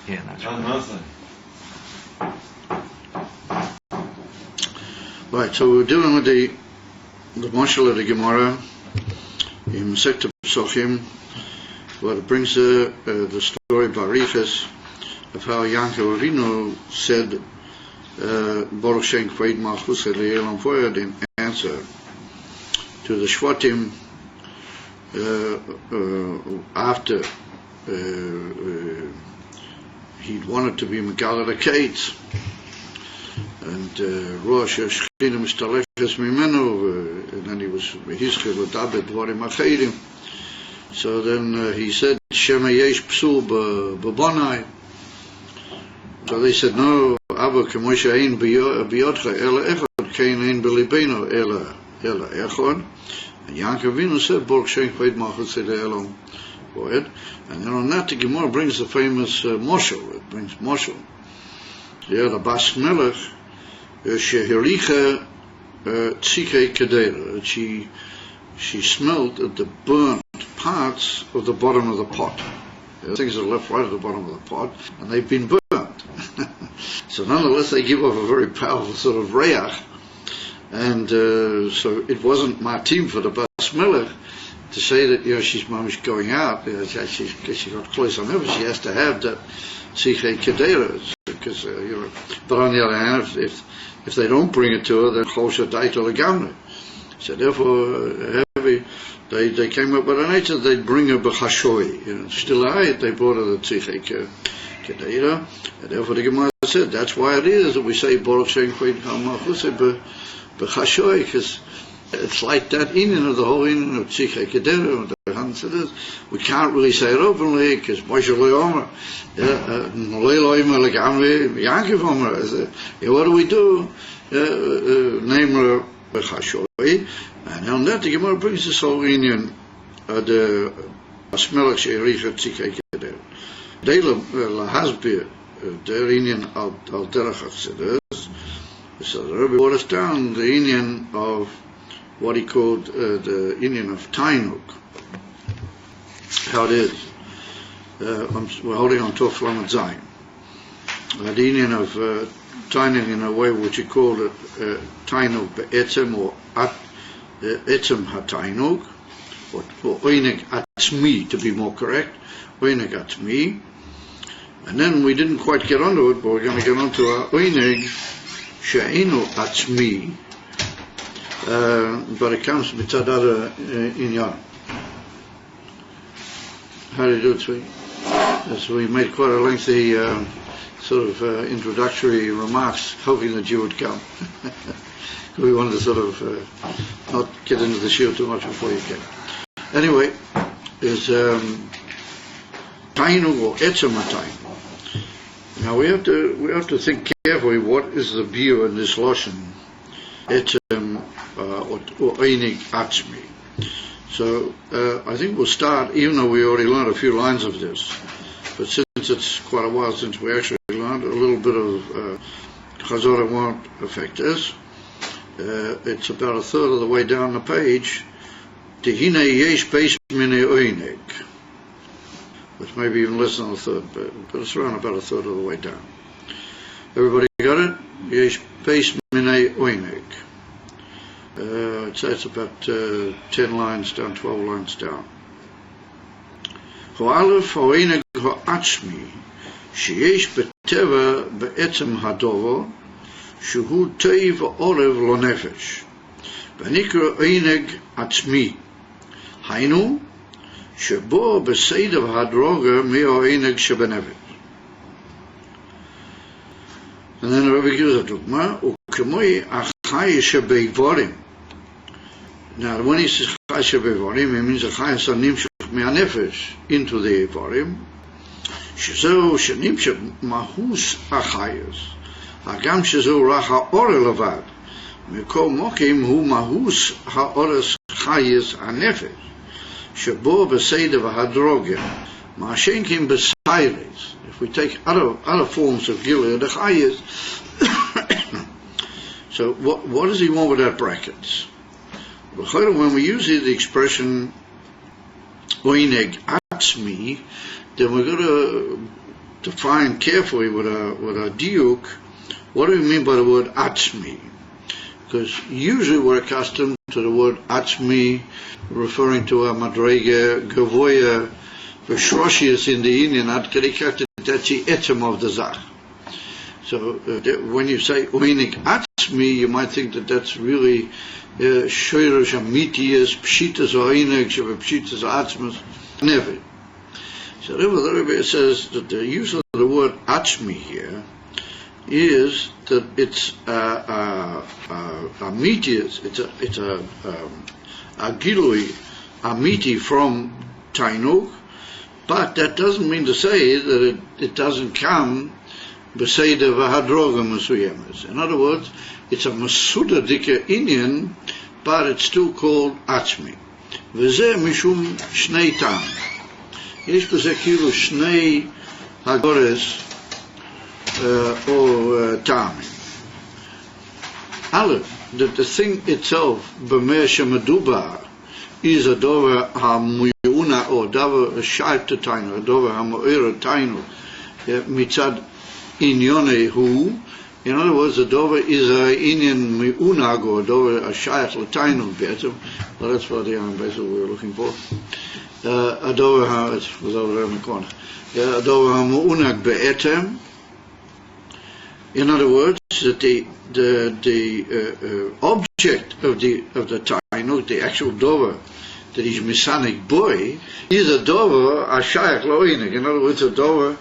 Yeah, that's right. Right, so we're dealing with the Mashal of the Gemara in Sekta Psochim, where it brings the story Barichas of how Yankov Avinu said Baruch Shem Kveid Malchus Elam Voyad in answer to the Shvatim after he'd wanted to be Megala the Kates, and Rosh Shechina Mistalechas Mimenu, and then he was Hizkel Adabed Dvarim Achedim. So then he said Shema Yesh Psul B'Bonai. So they said, no, Abba Kemoshe Ayin B'Yodcha Ela Echad Kein Ayin B'Libeinu Ela Echad. And Yankov Avinu said Baruch Shem Kveid Malchus Elam Voyad. And then on that the Gemara brings the famous Moshel. It brings Moshel. Yeah, the Bas Melech Shehericha Tzikei Kedera. She smelled at the burnt parts of the bottom of the pot. The things that are left right at the bottom of the pot, and they've been burnt. So nonetheless they give off a very powerful sort of reach, and so it wasn't matim for the Bas Melech to say that she's mamish going out. She got close on her, but she has to have that Tzikei Kedera, because but on the other hand, if they don't bring it to her, then closer date or legamre. So therefore, they came up with an answer. They'd bring her b'chashoi, still ayat. They brought her the Tzikei Kedera, and therefore the Gemara said that's why it is that we say Baruch Shem Kveid Malchus b'chashoi, because it's like that Ayin of the whole Ayin of Tzikei Kedera. The Han said this. We can't really say it openly because Moshe Leomer, Yankov Omer. What do we do? Name her b'chashoi, and on that the Gemara brings this whole Ayin the Asmelech She'ericha Tzikei Kedera. They lahasbir their Ayin al derech hatzedus. So the Rebbe brought us down the Ayin of what he called the Ayin of Tainuk. How it is. We're holding on to Flamet Zayin. The Ayin of Tainuk in a way which he called it Tainuk be'etzem, or etzem ha'tainuk, or Oinig atzmi, to be more correct. Oinig atzmi. And then we didn't quite get onto it, but we're going to get onto our Oinig she'einu atzmi. But it comes mitzad other inyan. How do you do it, Tzvi? So we made quite a lengthy sort of introductory remarks, hoping that you would come. We wanted to sort of not get into the shield too much before you came. Anyway, is tainu or etzem ha'tainu. Now we have to think carefully what is the view in this lashon etzem or einig atzmi. So I think we'll start, even though we already learned a few lines of this, but since it's quite a while since we actually learned, a little bit of Chazorah won't affect us. It's about a third of the way down the page. Tehine yesh beis minei oinig, which may be even less than a third, but it's around about a third of the way down. Everybody got it? Yesh beis minei oinig. It's about 10 lines down, 12 lines down. Ho'alef ho'oinig ho'atzmi, sheyesh beteva be'etzem hadovo, שהוא טוב עורב לא נפש, ונקרא עינג עצמי, היינו שבו בסדר הדרוגה מהעינג שבנפש. And then the Rebbe gives a דוגמה, וכמוי החי שבאיבורים. Now when he says חי שבאיבורים, he means החי שנמשך מהנפש into the איבורים, שזהו שנמשך מהוס החייס. הגם שזהו רק האור לבד, מכל מוקים הוא מהוס האורס חייס הנפש, שבו בסדר והדרוגה, מה שאינכם בסיילס. If we take other forms of Gilead, the chayes, so what does he want with that brackets? When we use the expression oineg atzmi, then we're going to define carefully with a diuk, what do we mean by the word atzmi? Because usually we're accustomed to the word atzmi referring to a madrege, gavoya, v'shroshius in the Indian, that's the etzem of the zach. So when you say oinik atzmi, you might think that that's really shoyrosh amitius, pshitas oinik, pshitas atzmas, never. So the Rebbe says that the use of the word atzmi here is that it's amitius, it's a gilui amiti from tainuk, but that doesn't mean to say that it doesn't come beseder v'hadroga mesuyemes. In other words, it's a masuda dike Indian, but it's still called atzmi. V'zeh mishum shnei tam. Yesh b'zeh kilu shnei hagores or tamim. Aleph, that the thing itself, b'meh shemaduba, is a dover ha-muyuna or dover shaip to tainu, a dover ha-mu'ira tainu, mitzad inyone hu. In other words, the dover is a inyan mi'unag or dover a shaip to tainu better. Well, that's what the Beis we were looking for. A dover it was over there in the corner. A dover ha-mu'unag be'etem. In other words, that the object of the tainuk, the actual dover that is misanik boy, is a dover ashayach lo'inik. In other words, a dover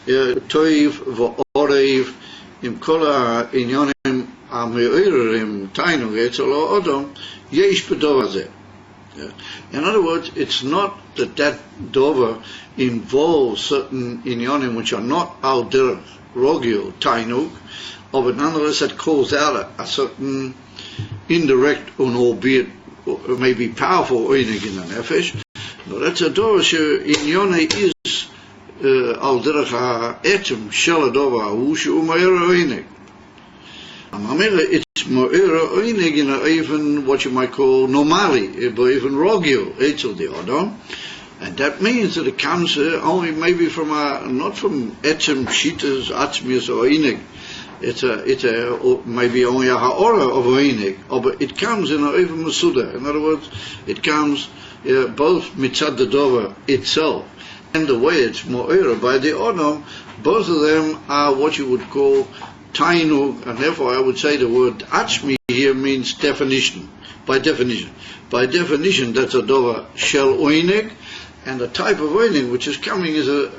toiv v'orev im kol ha'inyonim ha'me'irim tainuk etzel ha'odom yesh b'dover zeh. In other words, it's not that dover involves certain inyonim which are not al derech rogil tainuk, but nonetheless it calls out a certain indirect and albeit maybe powerful oinig in the nefesh. No, that's a dover inyone is al derech ha'etzem shel adover hu she'u ma'ira oinig. It's ma'ira oinig in even what you might call normali, even rogil etzel the odom. And that means that it comes only maybe from not from etzem, pshitas, atzmius, or oinig. It's maybe only a ha'ora of oinig, but it comes in a even masuda. In other words, it comes both mitzad the dover itself and the way it's mo'era by the odom. Both of them are what you would call tainug, and therefore I would say the word atzmi here means definition. By definition, that's a dover shel oinig. And the type of oinig which is coming is a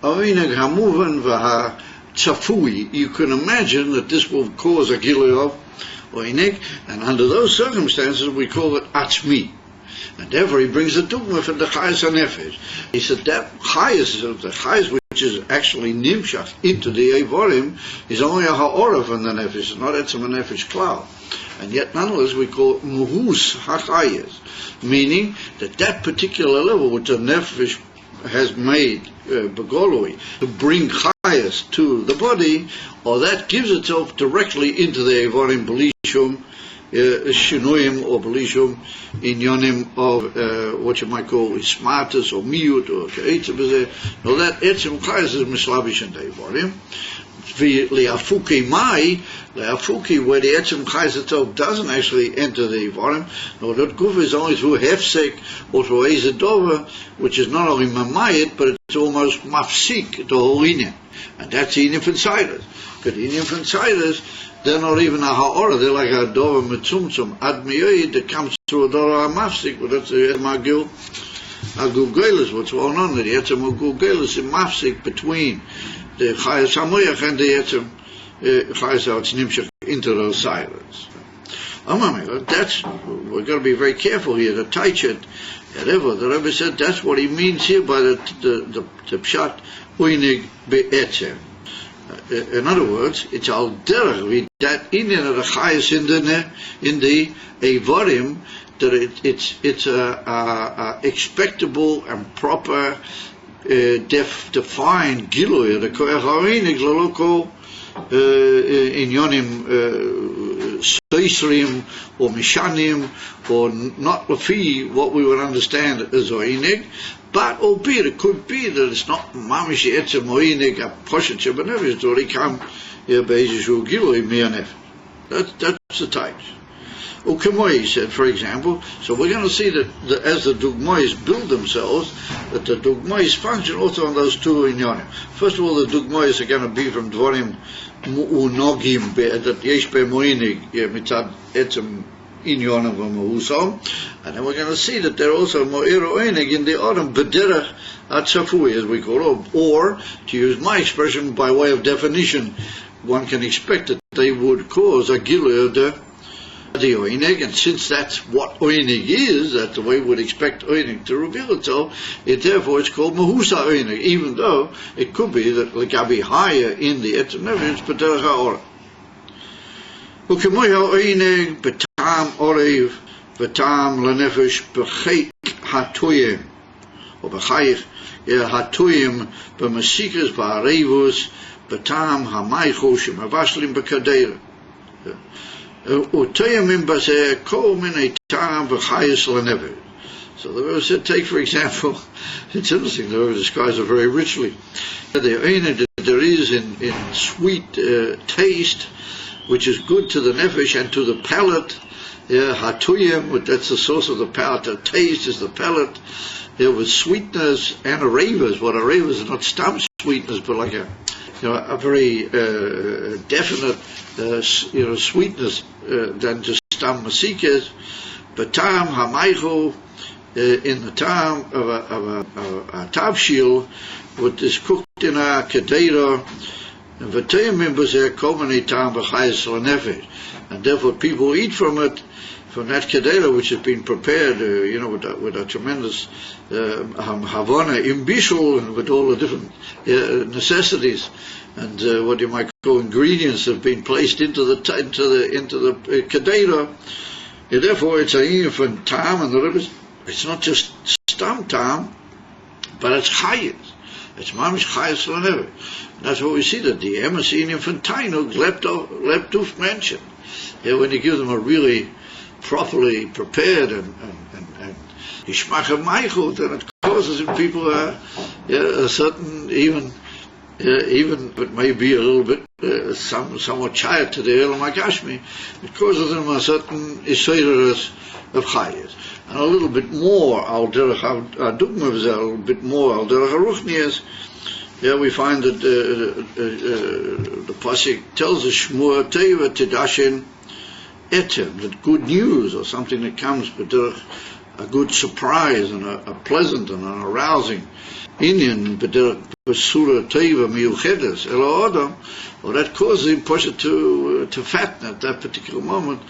oinig hamuvan v'ha tzafui. You can imagine that this will cause a gilui of oinig, and under those circumstances we call it atzmi. And therefore he brings the dogma for the chayes hanefesh. He said that chayes which is actually nimshach into the evorim is only a ha'ora from the nefesh, not etzem nefesh klal. And yet nonetheless we call it muhus ha'chayes, meaning that particular level which the nefesh has made begoloi to bring chayes to the body, or that gives itself directly into the evorim belishum shinuyim or belishum inyonim of what you might call ismatus or miut or ke'etzem b'zeh. No, that etzem chayes is mislabish in the evorim. Le'afuki mai, le'afuki, where the etzem chayes itself doesn't actually enter the evorim. No, that guf is only through hefsek or through ezedover, which is not only mamayit, but it's almost mafsik, the whole inyan. And that's the inyan from tzaidas. Because the inyan from tzaidas, they're not even a ha'ora, they're like a dover metzumtzum ad miyoid that comes through a dover mafsik, but that's the magil agugelis, what's going on there. The etzem agugelis is mafsik between the chayes hamoyach and the etzem chayes ha'atzimshach into those silence. That's, we're going to be very careful here. The taichet, whatever the Rebbe said, that's what he means here by the pshat uinig be'etzem. In other words, it's al derech that inyan of the chayes in the evorim, that it's a expectable and proper defined gilui the koach ha'oinig leloko inyonim stoisrim or mishanim, or not lefi what we would understand as oinig, But albeit it could be that it's not mamish etzem oinig a poshet shebenefesh, it's already come be'ezishu gilui mi'anefesh. That's the types. Ukemoi, he said, for example, so we're going to see that as the dugmois build themselves, that the dugmois function also on those two inyanim. First of all, the dugmois are going to be from dvorim unogim, that yesh be'moinig, mitzad etzem inyanim v'mehusam, and then we're going to see that they're also mo'ero oinig in the autumn, b'derech atzafui, as we call it, or, to use my expression by way of definition, one can expect that they would cause a gilu of the oinig, and since that's what oinig is, that's the way we would expect oinig to reveal itself, therefore it's called mahusa oinig, even though it could be that it can be higher in the etzem nefesh, but derech ha'ora. Ukemoy ha'oinig betam orev betam lenefesh b'cheik hatoyim, or b'chayich hatoyim b'masikas b'arevus betam ha'maycho shemavashlim b'kadeira. So the Rebbe said, take for example, it's interesting, the Rebbe describes it very richly. The oinig that there is in sweet taste, which is good to the nefesh and to the palate. Hatuyim, that's the source of the palate. The taste is the palate. With sweetness and arevas. What arevas is not stam sweetness, but like a very definite sweetness than just stam masikas. But tam hamaycho, in the time of a tavshil, what is cooked in a kedeira, and therefore people eat from it, from that kedeira which has been prepared, with a tremendous havana in bishul, and with all the different necessities and what you might call ingredients have been placed into the kedeira. Therefore, it's a infant tam, and it's not just stam tam, but it's chayis. It's mamish chayis l'never. That's what we see, that the emes in infantino leptuf mentioned. When you give them a really properly prepared and ishmacha maichut, then it causes in people a certain, even it may be a little bit somewhat chayat to the elam agashmi, it causes them a certain isoirus of chayis. And a little bit more al derech dugmav, a little bit more al derech haruchnias. We find that the pasuk tells us shmua teva tidashin etem, that good news or something that comes but a good surprise and a pleasant and an arousing inyan b'sura teva miyuchedes elo adam, or that causes him to fatten at that particular moment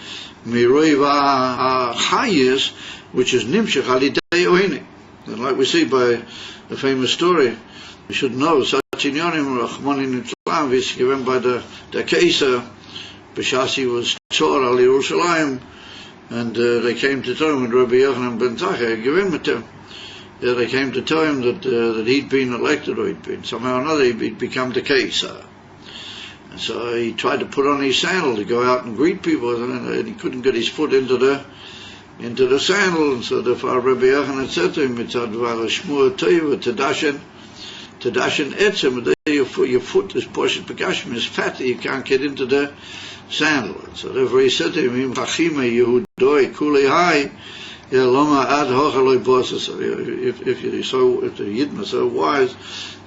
miroiva chayis, which is nimshach alidei oinig. And like we see by the famous story, we should know such inyanim rachmanin Islam is given by the Kaisar b'shasi was tzor al Yerushalayim, and they came to tell him, and Rabbi Yochanan ben Zakkai gave him to him. They came to tell him that he'd been elected, or he'd been somehow or another he'd become the Kaisar. And so he tried to put on his sandal to go out and greet people, and he couldn't get his foot into the sandal. And so therefore Rabbi Yochanan said to him, "Mitzad v'ala shmua teva tedashin etzem." Your foot is poshet begashim, is fat, you can't get into the sandal. And so therefore he said to him, "Im chachime Yehudoi kulei hai, loma ad hochaloi bosses." If the Yidden are so wise,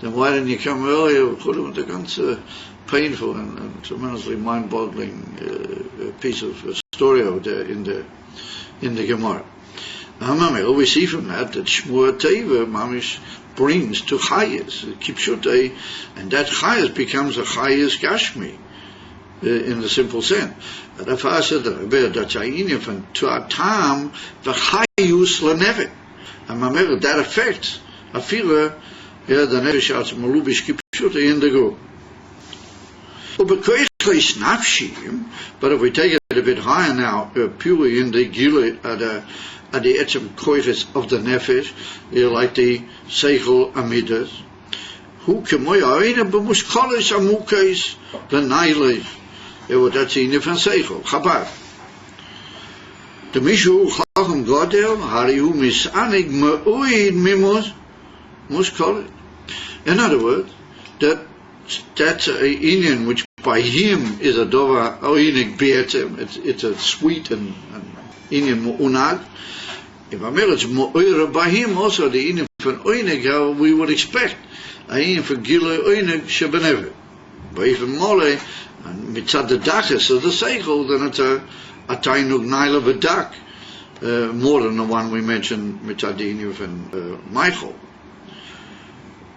then why didn't you come earlier? They're ganz painful and tremendously mind-boggling piece of story over there in the Gemara. We see from that Shmua Teva Mamish brings to Chayas, Kipshutei, and that Chayas becomes a Chayas Gashmi, in the simple sense. That's Ayin from Tuatam v'Chayus l'Nevet. And that affects a fila, the Nefesh as Malubish Kipshutei in the group. But if we take it a bit higher now, purely in the Gila, at the etzem koiches of the nefesh, like the seichel amidas, who kemoya aina b'muskolis amukais v'nailes, that's in different seichel chabad. The mishu chacham godel harihu misanig meuid mimos muskolet. In other words, that's a Indian which by him is a dova oinig beatem. It's a sweet and Indian mu'unag. If I it's mu'oira by him also the Indian from oinig how we would expect. Ayin for gilo oinig shebenevet. But even mole and mitzad the dachas of the seichel, then it's a tainug naila v'dak. More than the one we mentioned mitzad the Indian from Michael.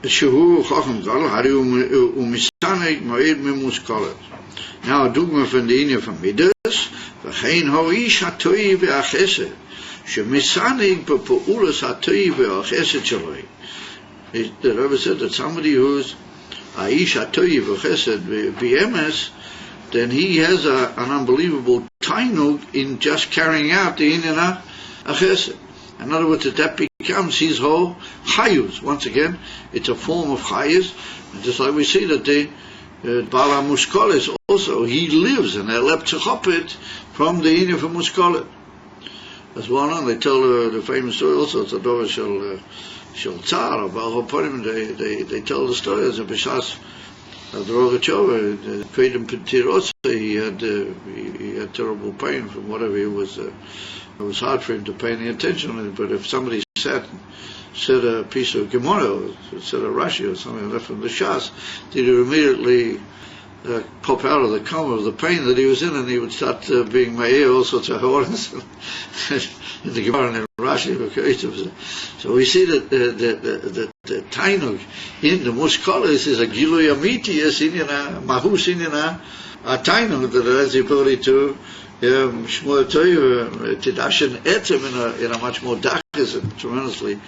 Shehu chacham gadol hari umisanek moed memuskolet. Now a dogma from the Indian from Midas, v'chein hoish hatoi ve'achesed, shemisanek b'poulas hatoi ve'achesed shaloi. The Rebbe said that somebody who's aish hatoi ve'achesed v'emes, then he has an unbelievable tainug in just carrying out the Indian achesed. In other words, that becomes his whole chayus. Once again, it's a form of chayus. And just like we see that the Bala Muskolis also, he lives in Elep Tzechopet from the Indian from Muskolit. As well known, they tell the famous story also, it's a Dover Shel Tsar, of Al Hoponim, they tell the story as a Bishas of the Rogachover, Kvedem Petirotze, he had terrible pain from whatever he was. It was hard for him to pay any attention to it, but if somebody said a piece of Gemara, said a Rashi or something left from the Shas, he would immediately pop out of the coma of the pain that he was in, and he would start being Me'er, all sorts of horns in the Gemara and in Rashi. So we see that the Tainug in the Muskolis is a Gilui Amiti, is in Mahus in a Tainug that has the ability to Shmuel Toiv Tidashin Etzem in a much more darkest and tremendously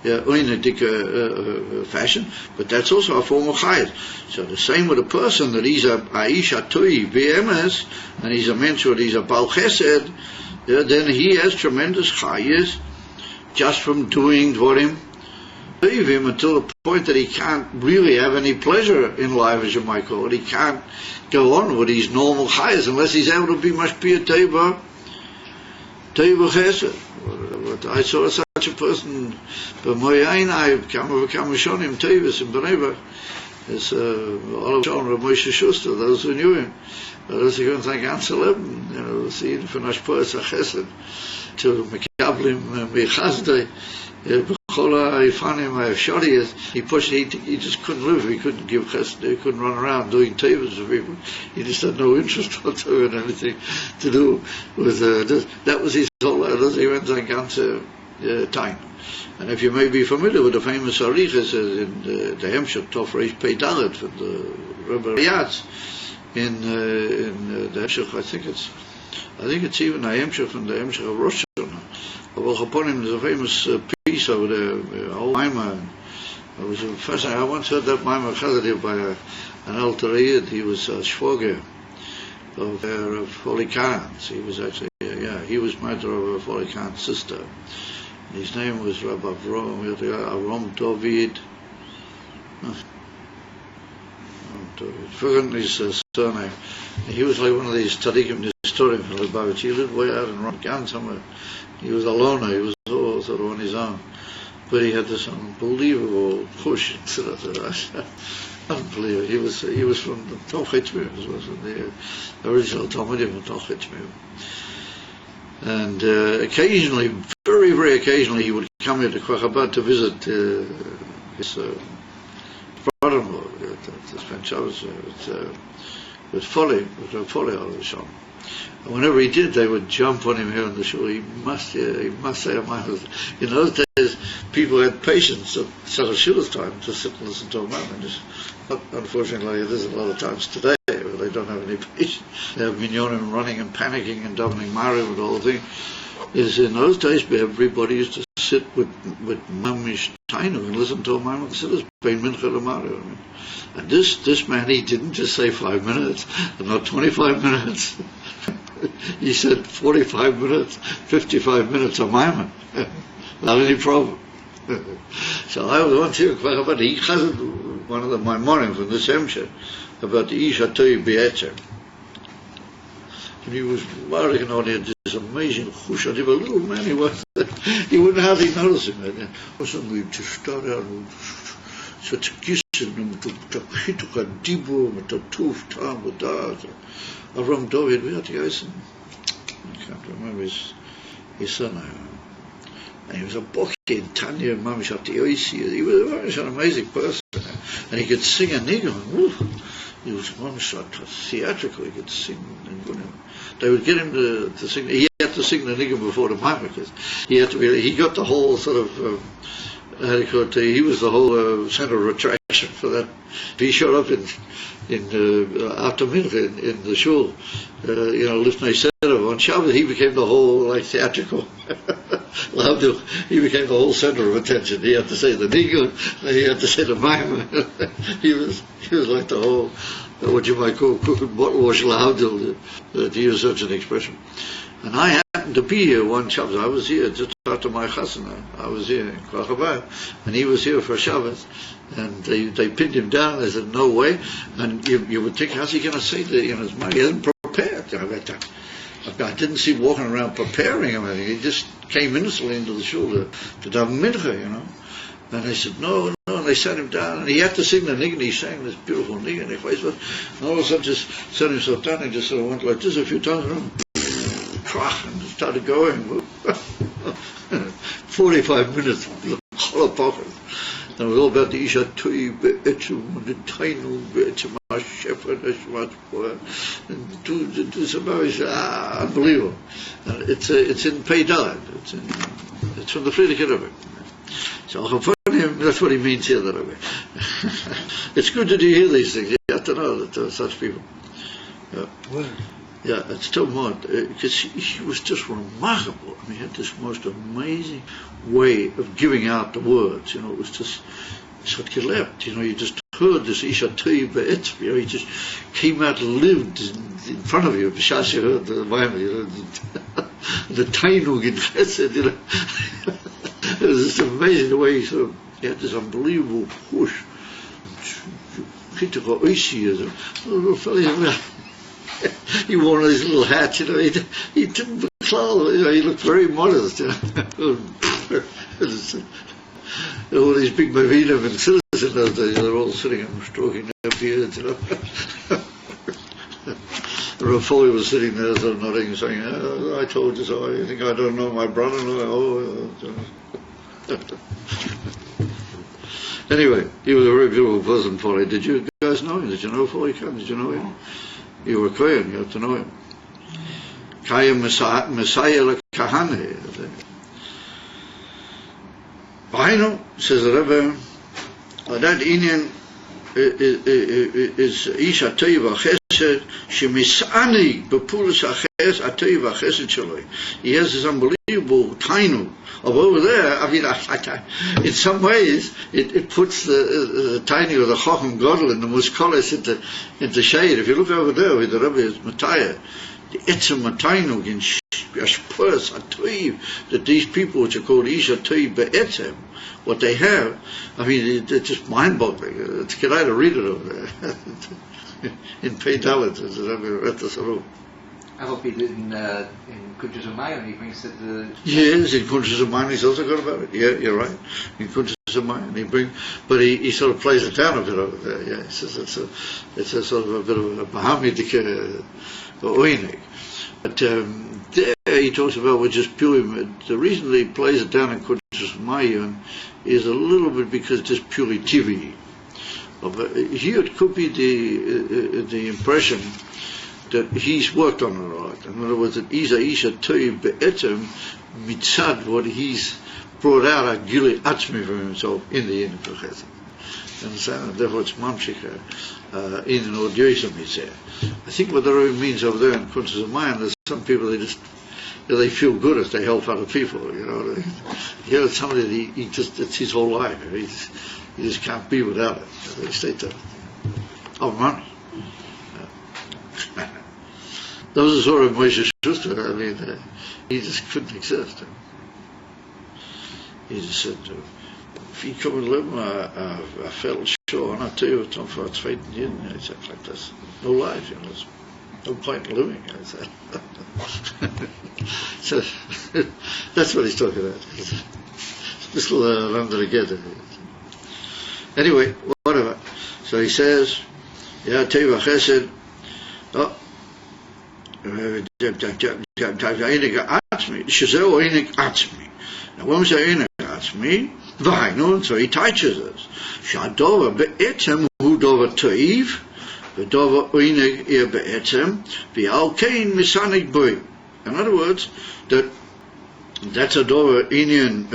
oinidik fashion, but that's also a form of chayes. So the same with a person that he's a aish atoi b'emes, and he's a mentor, he's a bal chesed, then he has tremendous chayes just from doing dvorim him until the point that he can't really have any pleasure in life, as you might call it. He can't go on with his normal chayes unless he's able to be mashpia teiva chesed. But I saw such a person, but Ayin, I come shonim teivas in Beneva. It's all of Rav Moshe Schuster, those who knew him. Those who go think Anselm, see for Nashpoas Chesed to Mekablim Mechazdei. He pushed. He just couldn't live. He couldn't give chesed. He couldn't run around doing tables for people. He just had no interest whatsoever in anything to do with that was his whole. He went on ganze time. And if you may be familiar with the famous arichas in the Hemshech Tov Reish Pei Dalet from the Rebbe Yatz in the Hemshech, I think it's even the Hemshech from the Hemshech of Rosh Hashanah. There's a famous piece over there, old Maimah. It was fascinating. I once heard that Maimah Chazadeh by an Alter Yid. He was a shvoger of Holy Khan's. He was actually, he was mother of Holy Khan's sister. His name was Rabbi Avram David. Forgotten his surname. He was like one of these tzaddikim historian from Lubavitch. He lived way out in Ramgan somewhere. He was a loner. He was all sort of on his own, but he had this unbelievable push. Unbelievable. He was from the Tolchet Tzmim, was from the original Talmudim of Tolchet Tzmim. And occasionally, very, very occasionally, he would come here to Kwachabad to visit his brother-in-law, to spend Shabbos with Foley all the time. And whenever he did, they would jump on him here in the shul. He must say a man. In those days, people had patience at Shul's time to sit and listen to a man. But unfortunately, it is a lot of times today where they don't have any patience. They have minyonim running and panicking and davening Maariv and the whole thing. Is in those days, everybody used to sit with mamish tainu and listen to a man considers bein mincha l'Maariv. And this man, he didn't just say 5 minutes, and not 25 minutes. He said 45 minutes, 55 minutes of Maimon. Not any problem. So I was once here about he has one of the Maimonim from the Hemshech about the Ish HaToy B'Etzer. and he was working on it, this amazing chush. And he was a little man, he wouldn't hardly notice him. And suddenly he just started out with such a kissing, and to hit a dibur, and to tooth, tam, and that. Aram David, wie hat die geheißen? I can't remember his son. And he was a bocky in Tanya, Mamish at the Oisi. He was an amazing person. And he could sing a nigger. He was Mamish theatrical, he could sing. And they would get him to sing. He had to sing the nigger before the mime, because he got the whole sort of, he was the whole center of attraction for that. He showed up after minute in the shul, Lifnei Seder on Shabbos, he became the whole theatrical. He became the whole center of attention. He had to say the nigun, he had to say the mime. he was like the whole, what you might call cooking bottle wash lahavdil, to use such an expression. And I happened to be here one Shabbos. I was here just after my chasana. I was here in Krachabad, and he was here for Shabbos. And they pinned him down. They said, no way. And you would think, how's he going to say that? His money isn't prepared. I didn't see him walking around preparing him. He just came innocently into the shul to daven mincha, And they said, no. And they sat him down, and he had to sing the niggun. He sang this beautiful niggun. And all of a sudden, just set himself down and just sort of went like this a few times around. And started going. 45 minutes, whole pocket. And it was all about the Isha Tui Be'etum, and the Tainu Be'etum, our shepherd, and do some unbelievable. And it's in Peidad. It's from the Friedrich Rebbe. So that's what he means here, the Rebbe. It's good that you hear these things. You have to know that there are such people. Yeah, it's still more, because he was just remarkable. He had this most amazing way of giving out the words. It was just, it's what you left. You just heard this Isha Tui Be'et. He just came out and lived in front of you. B'shas you heard the Bible, the Tainug in Chesed, It was just amazing the way he had this unbelievable push. Chitaka Oisi, a little fella. He wore one of these little hats, he didn't clothe, he looked very modest, All these big Mavinim and citizens in those days, they're all sitting and stroking their beards, The Rafoli was sitting there, sort of nodding, saying, I told you so, I think I don't know my brother-in-law. Anyway, he was a very beautiful person, Foley. Did you guys know him? Did you know Foley Khan? Did you know him? You were Kohen, you have to know him. Kaya Messiah Kahane. Ayin, says the Rebbe, that Indian is Isha Teiva Chesed, Shemisani Bepulus Aches Ateiva Chesed Shaloi. He has this unbelievable tainu. Over there, in some ways, it puts the tainu or the Chochem Godel and the Muskoles into shade. If you look over there with the Rebbe is Mataya, the Etzem Matainu in Ashpurs Atoiv, that these people which are called Isha Toiv Be'etzem, what they have, it's just mind-boggling. It's good to read it over there. In Peidalit, as the Rebbe read the Saru. I hope he did in Kuntres Umayim, he brings it Yes, in Kuntres Umayim he's also got about it. Yeah, you're right. In Kuntres Umayim but he sort of plays it down a bit over there. Yeah, he says it's a sort of a bit of a Bahamitic oinig. But there he talks about which is purely, the reason that he plays it down in Kuntres Umayim is a little bit because it's just purely TV. Here it could be the impression that he's worked on it a lot. In other words, that Isha Toiv Be'etem mitzad, what he's brought out a gili atzmi from himself in the end of Chesed. And therefore it's mamshik in an audiosum is there. I think what the Rebbe means over there in Kuntres Umayim, there's some people they feel good if they help other people. It's somebody that he just, it's his whole life. He just can't be without it. They stay there. Oh man. Those are sort of Moshe Schuster. He just couldn't exist. He just said, wie kommen leben Feld show, and I tell you, it's not for it's fate in. He said like this. No life, no point in living, I said. So that's what he's talking about. Just run together. Anyway, whatever. So he says, yeah, Teva Chesed, Shazeo Einik Atzmi. Now when we say Einik Atzmi, Vainu, so he teaches us. Shadova be'etzem hu dova toiv, v'dova Einik ir be'etzem, v'al kein misanik boi. In other words, that's a dova Einian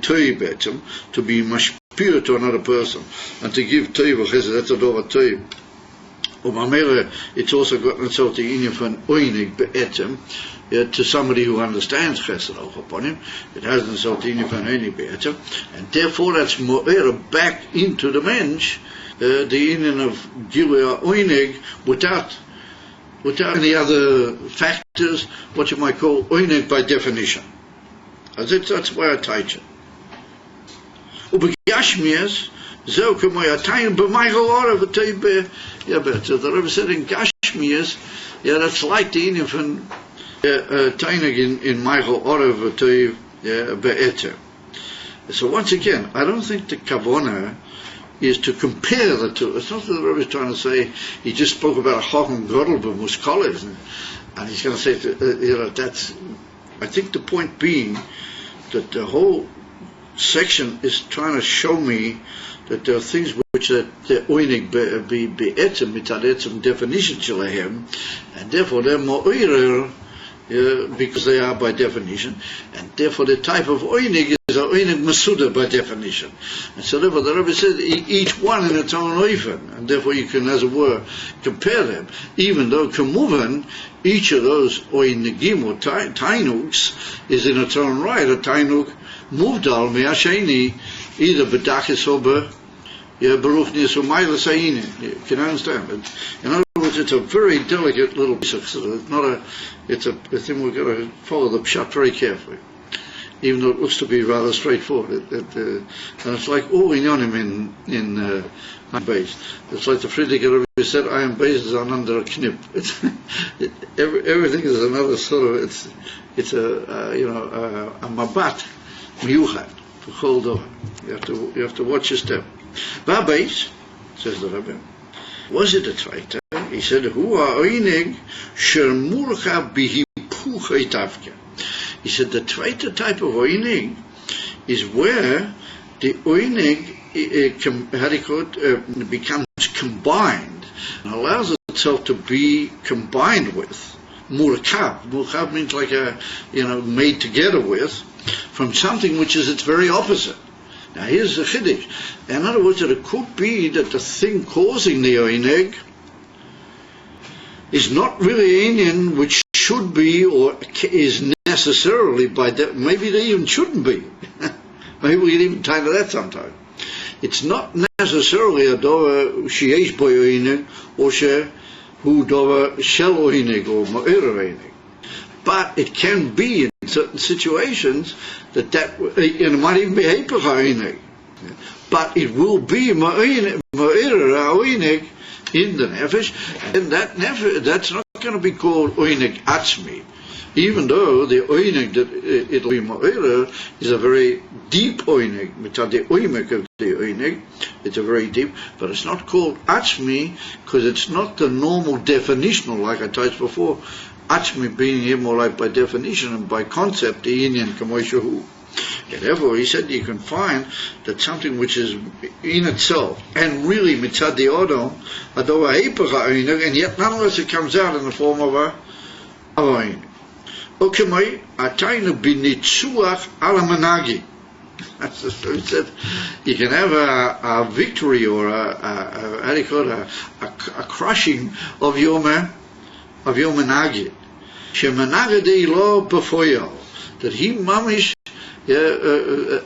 toiv be'etzem, to be mashpir to another person, and to give toiv or chesed, that's a dova toiv. It's also got itself the inyan from oinig be'etzem, to somebody who understands chesed upon him. It has itself the inyan from oinig be'etzem, and therefore that's mo'er back into the mensch, the inyan of gilui oinig without any other factors, what you might call oinig by definition. That's why I teach it. Ubegashmias. So the Rebbe said in Gashmias, that's like the inyan from Tainig in Michael Orav Be'eter. So once again, I don't think the Kavanah is to compare the two. It's not that the Rebbe is trying to say he just spoke about a Chacham Gadol b'Muskolev, and he's going to say that's. I think the point being that the whole section is trying to show me that there are things which the oinig be'etzem mitzad etzem definition shelahem, and therefore they're mo'orer because they are by definition, and therefore the type of oinig is a oinig masuda by definition. And so therefore the Rebbe said each one in its own oifen, and therefore you can, as it were, compare them, even though kemuvan, each of those oinigim or tainuks is in its own right a tainuk muvdal me'asheni, either bedachis or berufnis or mailas ayin. You can understand it. In other words, it's a very delicate little piece of it's a thing we've got to follow the pshat very carefully, even though it looks to be rather straightforward. And it's like all inyonim in Beis. It's like the Friedrich Rebbe said, Ayin Beis is under a knip. Everything is another sort of, it's a mabat miyuchad to hold over. You have to watch your step. Beis, says the Rebbe, was it a traitor? He said, Hu ha'oinig shermurcha bihipucha itavke. He said, the traitor type of oinig is where the oinig becomes combined and allows itself to be combined with murkab. Murkab means like made together with, from something which is its very opposite. Now here's the chiddush. In other words, that it could be that the thing causing the oineg is not really Ayin which should be or is necessarily maybe they even shouldn't be. Maybe we can even tie to that sometime. It's not necessarily a dova sheyesh bo oineg or hu dova shel oineg or ma'ir oineg. But it can be in certain situations that it might even be hepech ha'oineg. But it will be ma'ir ha'oineg in the nefesh, and that nefesh, that's not going to be called oineg atzmi, even though the oineg that it'll be ma'ir is a very deep oineg, mitzad the oimek of the oineg, it's a very deep, but it's not called atzmi because it's not the normal definitional, like I touched before. Atzmi being here more like by definition and by concept, the inyan kamoishahu. Therefore, he said you can find that something which is in itself and really mitzad the odom, and yet nonetheless it comes out in the form of a oin. Okemai ataynu binitzuach ala managi. So he said you can have a victory or a crushing of your menagid. Shemenagid lo b'foyel, that he mamish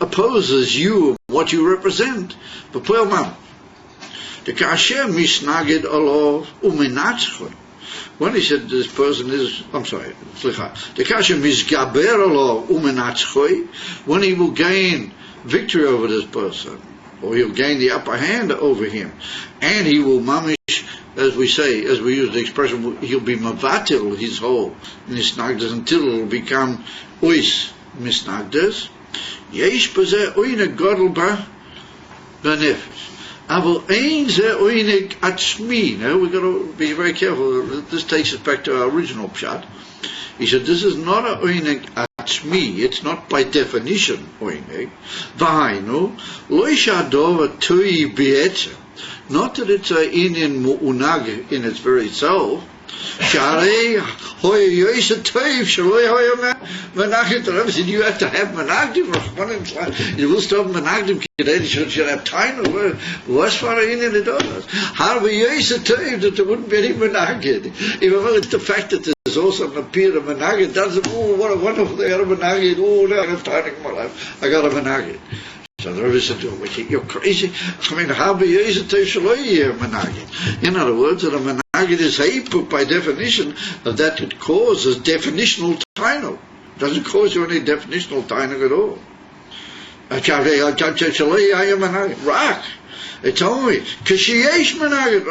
opposes you, what you represent. B'poel mam. The kasher misnagid alo umenatzchon. When he said this person is, the kasher misgaber alo umenatzchon, when he will gain victory over this person, or he'll gain the upper hand over him, and he will mamish, as we say, as we use the expression, he'll be mavatil his whole misnagdas until it'll become ois misnagdas. Yesh b'zeh oineg gadol ba b'nefesh. Aval ein zeh oineg atzmi. Now we've got to be very careful. This takes us back to our original pshat. He said this is not a oineg atzmi. It's not by definition oineg. V'hainu lo yishadov tui b'etzem. Not that it's a inyan mu'unag in its very self. Sharei hoy yoyse toiv shaloi hoy menagdim. The Rebbe said you have to have menagdim. You will stop menagdim. You should have time. What's for a inyan it does? How be yoyse toiv that there wouldn't be any menagdim? Even though it's the fact that there's also an appeal of menagdim doesn't. Oh, what a wonderful thing! I got a menagdim. Oh, now I have time in my life. I got a menagdim. So the Rebbe said to him, you're crazy. I mean, how be yoyse toiv shaloi menagdim? In other words, that a menagdim is heipuk by definition of that it causes definitional tainuk. It doesn't cause you any definitional tainuk at all. Rak. It's only kashiyesh menagid.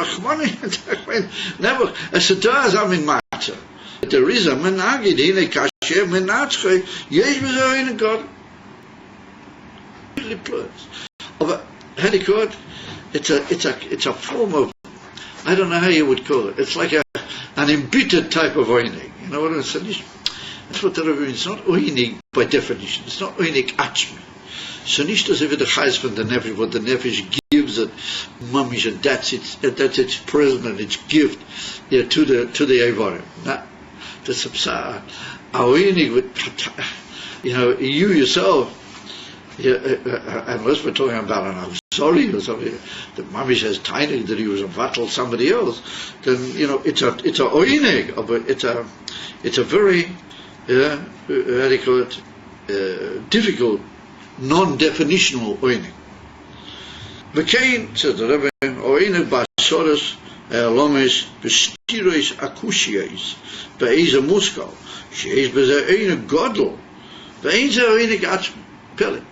Never. As it does, I'm in matzah. There is a menagid in a kasher menatzche. Yesh b'zoyin in God. But it's a form of, I don't know how you would call it. It's like an embittered type of oinig. You know what I'm saying? That's what the Rebbe means. It's not oinig by definition. It's not oinig atzmi. So nicht as if the chayes from the nefesh, what the nefesh gives it, mamish, and that's its present and its gift, to the Eivarim. That's a oinig. You yourself. Unless we're talking about an Avsori or something, that mamish has tiny that he was a vatal somebody else, then it's a oineg, it's a very how do you call it, difficult, non-definitional oineg. V'kein says the Rebbe, oineg ba'soros lomes b'stiros akushiyos be'eza muskal she'ez b'zeh oineg godol ve'ein zeh oineg atzmi pele.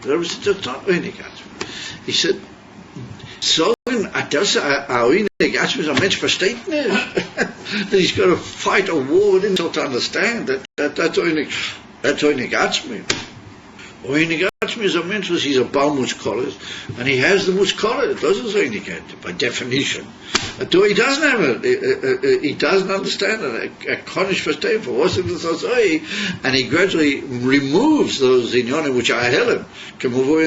The Rebbe said, that's not oineg atzmi. He said, so das oineg atzmi is a mensch versteht nicht. That he's got to fight a war with himself to understand that's oineg atzmi. Oineg atzmi is a mensch, he's a bal muskoles, and he has the muskoles. It doesn't say oineg atzmi by definition. Though he doesn't have it, he doesn't understand it. A konish verstehen for what's it, and he gradually removes those inyonim which are helen. Kemuvo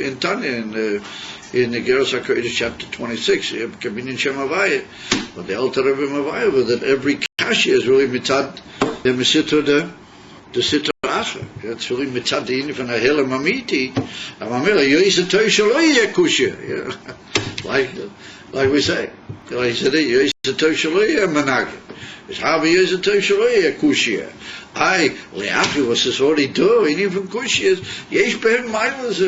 in Tanya in the Geras HaKodesh chapter 26, Kabinin Shem Havaya, but the Alter Rebbe Havaya, that every kashi is really mitzad the mesitra the sitra acher. It's really mitzad the inif and a helen mamiti. Amamela yoyse toy shaloi yekushia. Like we say, like he said, yoyse toy shaloi menagid. It's how we yoyse toy shaloi yekushia. Leafi was this already doing, even kushiyas. Yesh behem milas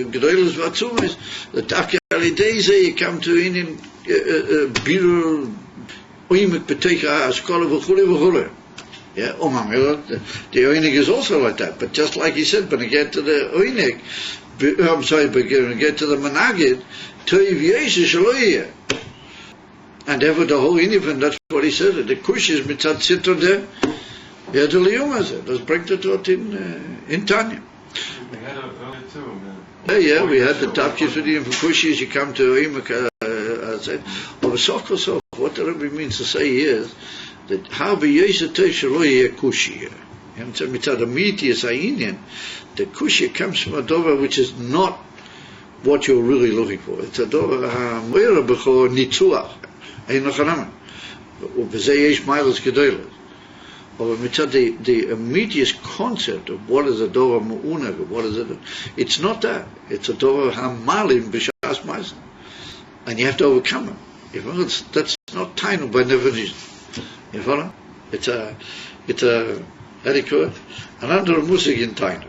gedolos vatzumis. The tafke alideze you come to in birur oimek beteka askola v'chule v'chule. Yeah, the oinig is also like that. But just like he said, when I get to the oinig, I'm sorry, but when I get to the menagid, toiv yesh shaloyeh. And therefore the whole inif, that's what he said. The kush is mitzad sitra there. Yeah, the liyum. Let's bring the thought in Tanya. We had it earlier too, man. Yeah, we had the tapkis for the kushis. You come to Imak, I said, what the Rebbe means to say is that how be yoyse toy shaloi yekushia. And so mitzad amitius Ayin, the kushia comes from a dover which is not what you're really looking for. It's a dover ha'moira b'cho nitzuach. Ein nachanamen. U'bezeh yesh milas gedolos. Or mitzad the immediate concept of what is a dover mu'unag, what is it? It's not that. It's a dover ha'malim b'shas ma'asen. And you have to overcome it. That's not tainu by definition. You follow? It's a how do you call it? Another musik in tainu.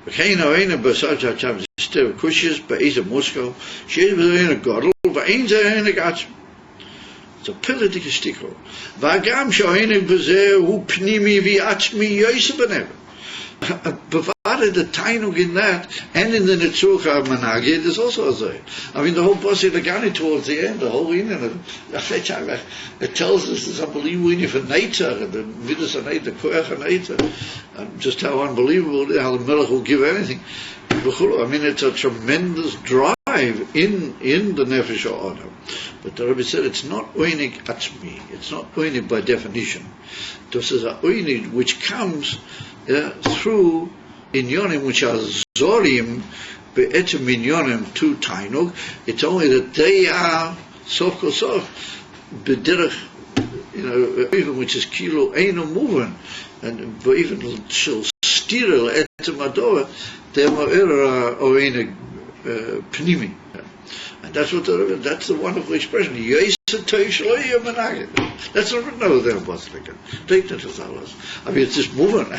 V'chein ha'oineg b'saj ha'chav stev kushis ba'eza muskal she'ez b'zoyin godel v'ein zeh oineg atzmi. It's a politic stikol. V'agam she'oineg b'zeh hu pnimi v'atzmi yoyse b'nevet. provided the tainug in that, and in the Netzucha Managid is also a Zoy. I mean, the whole Posse Lagani towards the end, the whole Inyan, it tells us this unbelievable Inyan for nature, the Midas and the Koyach and nature, and just how unbelievable, how the Melech will give anything. I mean, it's a tremendous drive in the Nefesh HaAdam. But the Rebbe said it's not oinig atzmi, it's not oinig by definition. This is a oinig which comes through inyonim which are zorim be'etzem inyonim to tainug. It's only that they are sof kol sof b'derech, even which is kilo eino moving, and even shel stirel etzem ador, they're mo'er oinig pnimi. And that's the wonderful expression. That's not no there was like take that as ours. I mean, it's just moving.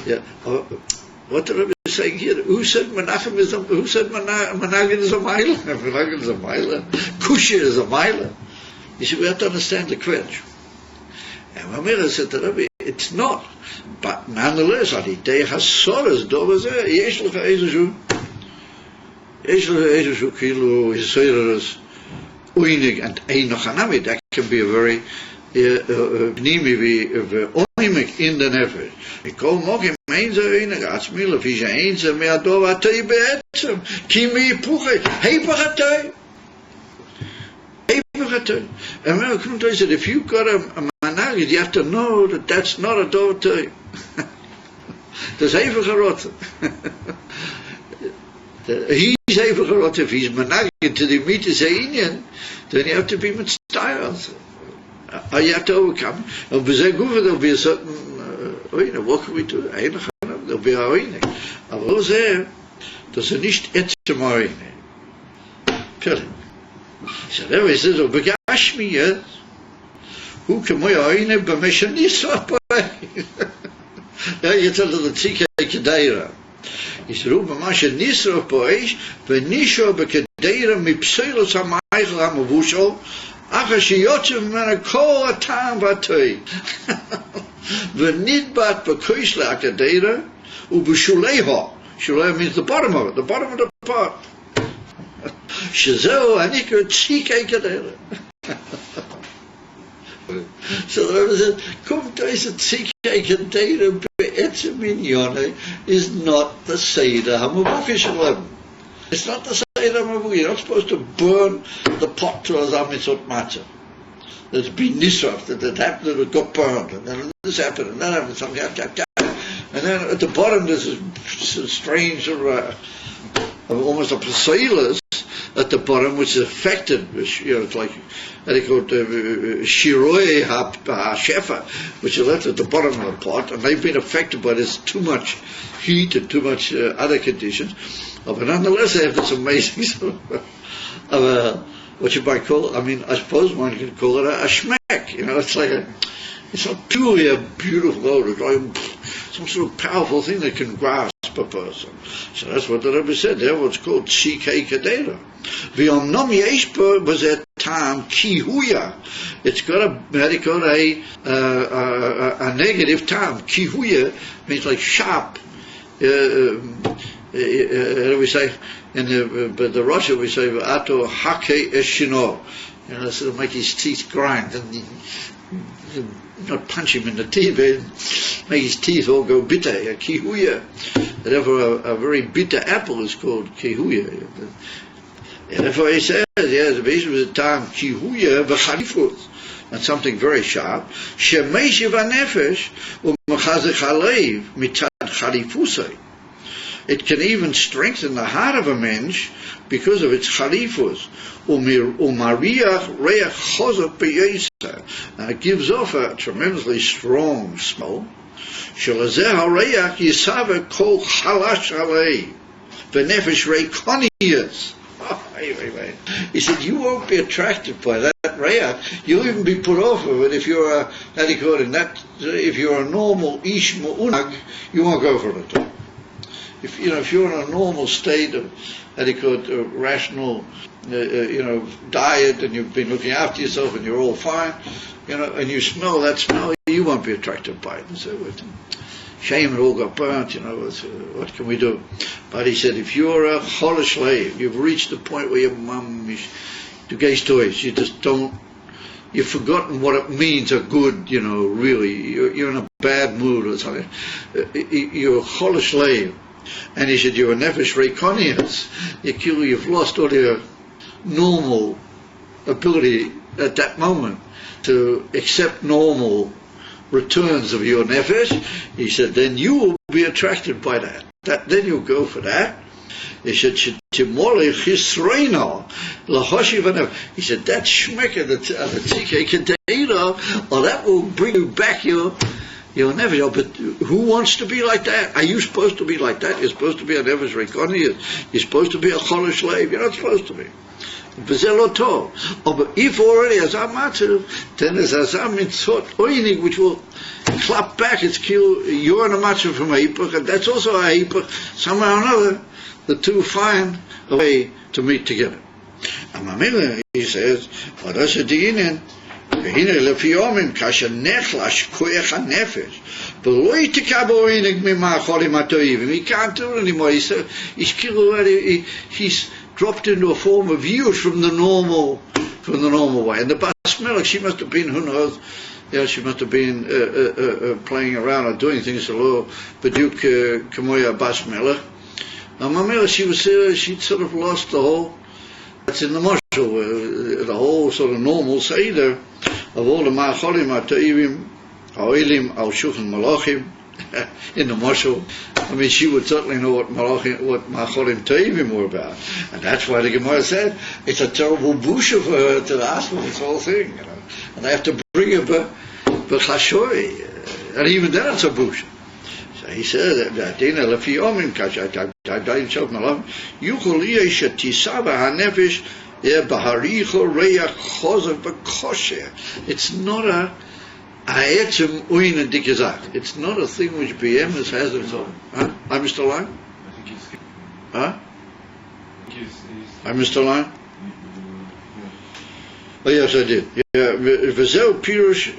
Yeah. What the Rebbe is saying here? Who said Menachem is who said Menachem is a mile? Menachem is a mile. Kusha is a mile. You see, we have to understand the quench. And Mamira said to Rebbe, it's not. But nonetheless, they has soras dovazeh. Yesh lecha ezeshu. And that can be a very oimik in the nefesh. Mikol mokim ein ze oinig atzmi lefi she'ein ze me'adov atei be'etzem ki mi'hipuche heipach atei. Heipach atei. And Mel Knut said, if you've got a managid, you have to know that that's not a dov atei. That's heipach harot. He's able to, if he's managed to the mitzvah Ayin, then you have to be mitzvah. You have to overcome. And there'll be a certain, what can we do? There'll be a oinig. Aber wo sehr, das ist nicht etzem oinig. Peri. So there he says, begash me yet, who can we oinig b'mesha nisra b'ay. Yeah, you tell the tzikah kedaira. ישרו ממש ניסרו פואש ונישו בקדירה מפסילוס המייכל המבושל אחר שיוצא ממנה כל הטעם והטוי ונדבט בקויש להקדירה ובשוליהו. שוליהו means the bottom of the pot. שזהו הנקרא ציקי קדירה. So the Rebbe said, come to us at Tzikei Kedera be'etzem minyone is not the Seder HaMavuki Shalem. It's not the Seder HaMavuki. You're not supposed to burn the pot to a Zamitzot Matzah. There's been Nisraf, that happened, that it got burned, and then this happened, and that happened, something happened. And then at the bottom there's a strange, almost a sailors at the bottom, which is affected, it's like, they call it Shiroi HaShefa, which is left at the bottom of the pot, and they've been affected by this too much heat and too much other conditions. But nonetheless, they have this amazing what you might call, I suppose one could call it a shmek. It's not purely a beautiful odor, it's like some sort of powerful thing that can grasp a person. So that's what the Rebbe said there, what's called Tzikei Kedera. V'omnom yesh bo b'zeh tam kihuya. It's got a negative tam. Kihuya means like sharp. We say in the Russia we say ato hake eshino. So to make his teeth grind and not punch him in the teeth, but make his teeth all go bitter. Kihuya. Therefore, a very bitter apple is called kihuya. And therefore he says, the Beis was a time kihuya v'chalifus, and something very sharp. Shemeshiv hanefesh u'mechazech halev mitzad chalifusay. It can even strengthen the heart of a mensch because of its chalifus. Umariach reach chozok b'yisa, and it gives off a tremendously strong smell. Shelazeh hareach yisave kol chalash alei v'nefesh reikonius. He said, you won't be attracted by that reach. You'll even be put off of it if you're if you're a normal ish mu'unag, you won't go for it at all. If you're in a normal state of rational diet, and you've been looking after yourself and you're all fine, and you smell that smell, you won't be attracted by it. And so shame it all got burnt, what can we do? But he said, if you're a cholish slave, you've reached the point where your mum is to gaze toys, you just don't, you've forgotten what it means a good, really, you're in a bad mood or something. You're a cholish slave. And he said, you're a nefesh reikonius. You've lost all your normal ability at that moment to accept normal returns of your nefesh. He said, then you will be attracted by that. Then you'll go for that. He said, he said, that shmeka, the tzikei kedera, or that will bring you back your nefesh. But who wants to be like that? Are you supposed to be like that? You're supposed to be a nefesh reikoni. You're supposed to be a cholish slave. You're not supposed to be. But if already as a matzav, then there's a mitzvot oinig which will clap back. It's you're in a matzav from a hipach, and that's also a hipach. Somehow or another, the two find a way to meet together. And Mamela, he says, he can't do it anymore. He's dropped into a form of youth from the normal way. And the Bas Melech, she must have been, who knows, she must have been playing around or doing things a little beduk kamoya Bas Melech. And Mamela, she'd sort of lost the whole, that's in the mashal, the whole sort of normal seder of all the ma'acholim ha'toivim, ha'oilim, al-shulchan malachim, in the mashal. I mean, she would certainly know what ma'acholim toivim were about. And that's why the Gemara said, it's a terrible busha for her to ask for this whole thing, And they have to bring her b'chashoi. And even then it's a busha. So he said that in a lefi omim kasha, Yuchol shetisava hanefesh baharicho reach chozav b'kosher. It's not a etzem uin dikazak. It's not a thing which BMS has its own. Huh? I'm Mr. Lang? I think he's... Huh? He's I'm Mr. Lang? Oh yes, I did. Yeah, v'zeu pirush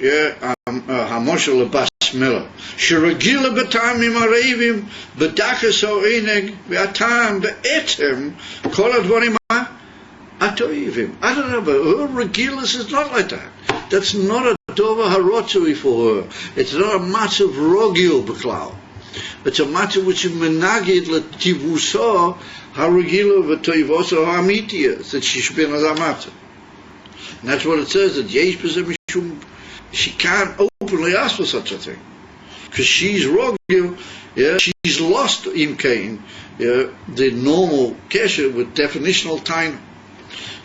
hamoshel lebas mela. Shiragila b'tamim arevim b'dakas o'eneg v'atam b'etem kol advarim atoivim. I don't know, but her regilas is not like that. That's not a dova harotzui for her. It's not a matzav rogil b'klau. It's a matzav which is menagid l'tivusa haragila v'toivosa ha'amitiyah, that she should be in a matzav. And that's what it says, that yesh b'zeh mishum, she can't openly ask for such a thing. Because she's rogil, she's lost imkain, the normal kesher with definitional time.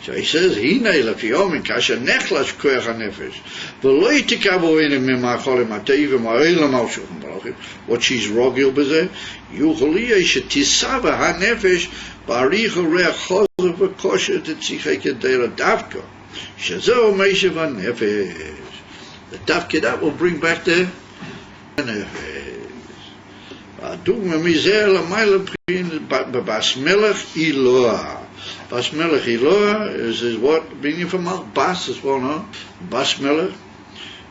So he says, Hinei lefi omin kasha nechlash koyach hanefesh, v'lo yitikabo enim mima'acholim ha'teivim ha'olam ha'shuchim barachim. What she's rogil b'zeh, yucholiyah shetisava hanefesh ba'aricha reach chozav v'kosher tetzichay kedera davka. Shazeo meishav hanefesh. The davka, that will bring back the hanefesh. V'adugma mizeh l'mayla b'chin b'bas melech iloah. Bas Melech Iloah is what? Meaning from Bas as well, no? Bas Melech.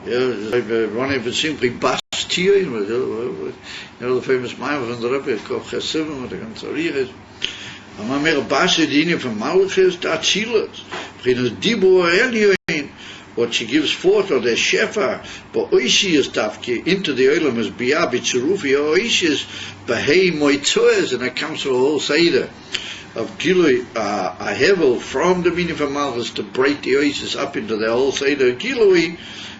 One of it simply Bas Tier, the famous Maimon from the Rebbe, Kof Chesivim, what the Gantzarich is. And my mere Bas is the from Malach is, that Chilas. Begin as Dibu Elioin, what she gives forth, or the Shefa, but Oishi is Tafki, into the Olam is Biabi Tzerufi, Oishi is Behei Moitzoes, and it comes to the whole Seder of Gilui, a hevel from the meaning of Malchus to break the oasis up into the whole Seder Gilui.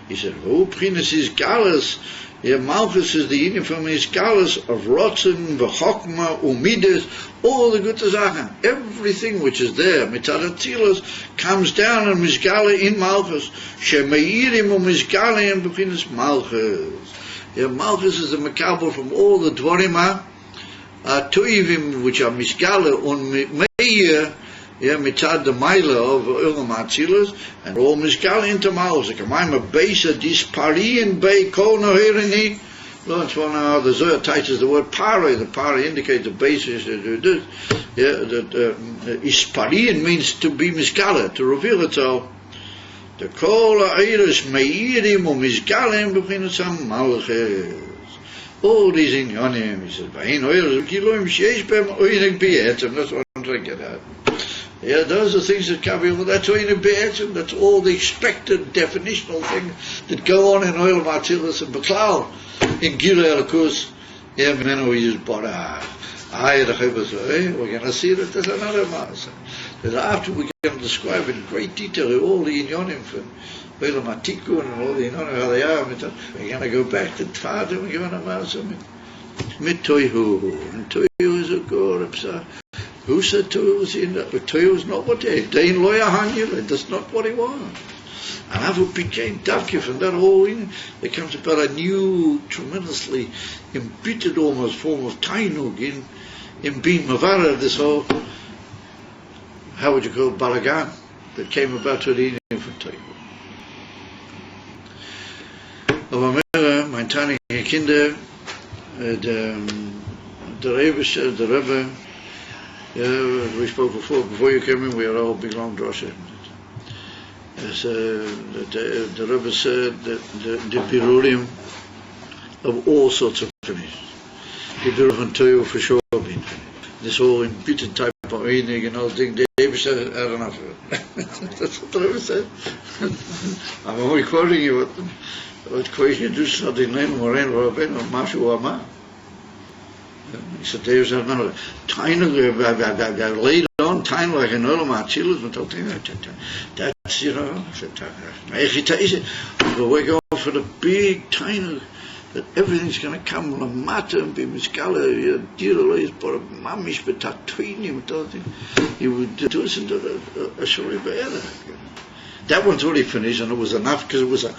He said, "Oh, Prinas is Galus. Malchus is the union from his Galus of Rotzen, V'chokma, Umides, all the good Sachen. Everything which is there, Mitzad Atzilas, comes down and Mizgala in Malchus. Shemeirim Mizgala in Prinas Malchus. Malchus is the Makabel from all the Dvorima. Toivim, which are miskala on meir, mitzad the maila of Ulam Atzilas, and all miskala into Malchus. The Kamaim of Beis dispari and Bei Kol Noherini. That's one how the Zohar touches the word pare. The pare indicates the basis to do this. That isparian means to be miskala, to reveal itself. The Kol Airis meirim or miskalim between some Malchus. all these inyonim, he says, Ayin oil kiloim sheish bem oinig be'etzem. That's what I'm trying to get at. Yeah, those are things that come in. That's oinig be'etzem. That's all the expected definitional things that go on in oil martilis and Baklal. In Gila Elikus, yeah, men we use bara. We're going to see that there's another master. That after we're going to describe in great detail all the inyonim from Olam Atikun and all the inyonim how they are. We're going to go back to Tfad and we're going to master mit Toihu. And Toihu is a god. Who said Toihu was in that? Toihu is not what they Dain Loya Hanyul. That's not what he was. And after it became Dafka from that whole thing, there comes about a new, tremendously embittered almost form of Tainug in being Mavara, this whole, how would you call it, Balagan, that came about to the Indian from Tainug. Aber mein tiny Kinder, the Rebbe, we spoke before you came in, we had a whole big long drasha. As the Rebbe said that the Birurim of all sorts of finished. The Birurim and Toyo for sure been finished. This whole embittered type of Einig and all thing, the Rebbe said, I don't know. That's what the Rebbe said. I'm only quoting you what question do something name Moraine or Ben or Mashu Ama. He said, Dave said, no, tiny laid on, tiny like an oil marchillas, but that's, you know, but we're going for the big tiny, that everything's going to come on a matter and be miskala, dearly, but a mamish, but tatwini, he would do us into a shori be'era. That one's already finished, and it was enough because it was a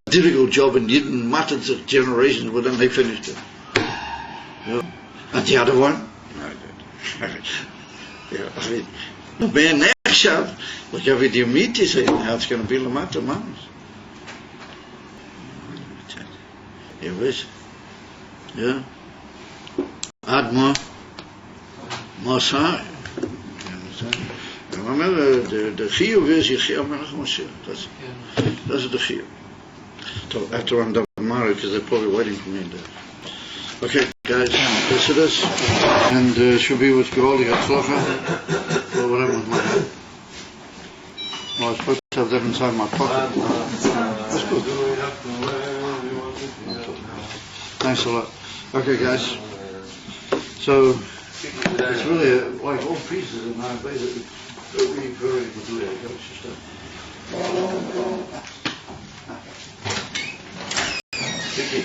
difficult job and didn't matter to generations, but then they finished it. Yeah. And the other one? Yeah, I mean, the man nechshav, like every Diomiti said, now it's going to be Lamata Mams. It was, yeah. Adma, Masai. And remember, the Chiyuv is Yechiyah Melech Moshe. That's the Chiyuv. So after I'm done married, because they're probably waiting for me there. Okay, guys, listen to this, and should be with Goli Hatzlacha, or whatever with my head. Well, I was supposed to have that inside my pocket. That's good. Thanks a lot. Okay, guys. So, it's really like all pieces in my way that very, very good. Sticky.